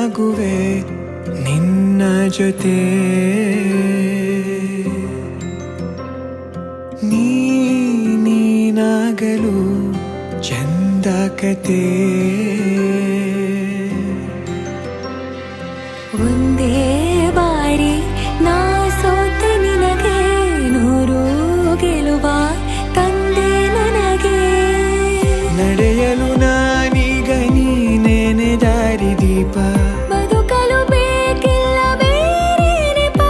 ನಾಗುವೆ ನಿನ್ನ ಜೊತೆ ನೀನಾಗಲು ಚಂದ ಕತೆ ಒಂದೇ ಬಾರಿ ನಾ ಸೋತ ನಿನಗೆ ನೂರು ಗೆಲುವ ತಂದೆ ನನಗೆ ನಡೆಯಲು ನಾನೀಗ ನೀನೇನೆ ದಾರಿದೀಪ ಬದುಕಲು ಬೇಕಿಲ್ಲ ಬೇರೆ ನೆಪ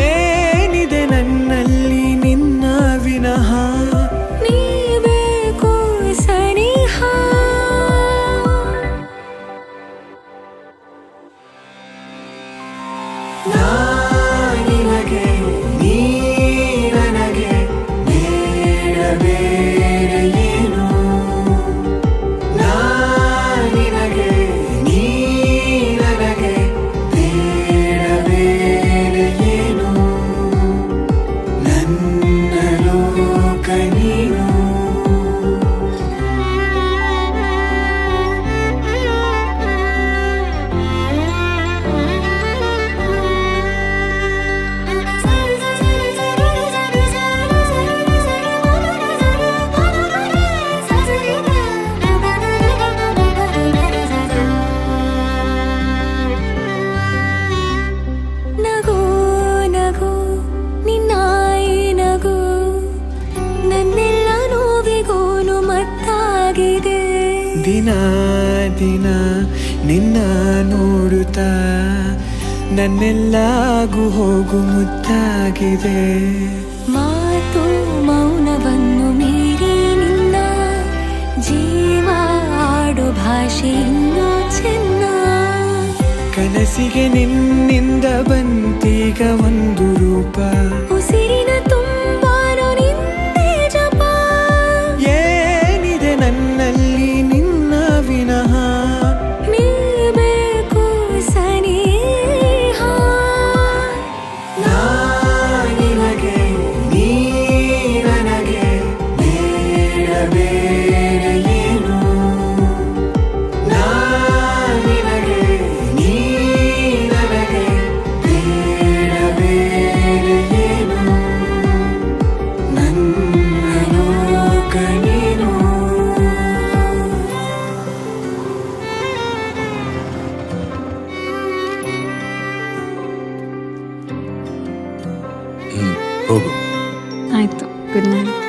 ಏನಿದೆ ನನ್ನಲ್ಲಿ ನಿನ್ನ ವಿನಃ ನೀ ಬೇಕು ಸನಿಹ ನಿನಗೆ ನೀ ನನಗೆ ಬೇಡ ಬೇರೆ ಏನು ನಿನಗೆ ನೀ ನನಗೆ ಬೇಡ ಬೇರೆ ಏನು ನನ್ನ ಲೋಕ ನೀನು ನಗು ನಗು ನಿನ್ನಾಯಿ ನಗು ನನ್ನೆಲ್ಲ ನೋವಿಗೋನು ಮತ್ತಾಗಿದೆ ದಿನ ದಿನ ನಿನ್ನ ನೋಡುತ್ತಾ ನನ್ನೆಲ್ಲಾಗು ಹೋಗು ಮುತ್ತಾಗಿದೆ ಮಾತು ಮೌನವನ್ನು ಮೀರಿ ನಿನ್ನ ಜೀವ ಆಡು ಭಾಷೆ ಇನ್ನೂ ಚೆನ್ನ ಕನಸಿಗೆ ನಿನ್ನಿಂದ ಬಂತೀಗ ಒಂದು ರೂಪ ಉಸಿರಿನ ತುಂಬಾನು ನಿಂದೇ ಜಪ ಏನಿದೆ ನನ್ನಲ್ಲಿ ನಿನ್ನ ವಿನಃ ನೀ ಬೇಕು ಸನಿಹ ನಿನಗೆ ನೀ ನನಗೆ ಬೇಡ ಬೇರೆ ಏನು ನಿನಗೆ ನೀ ನನಗೆ ಬೇಡ ಬೇರೆ ಏನು ನನ್ನ ಲೋಕ ನೀನು ಹೋಗು. ಆಯ್ತು, ಗುಡ್ ನೈಟ್.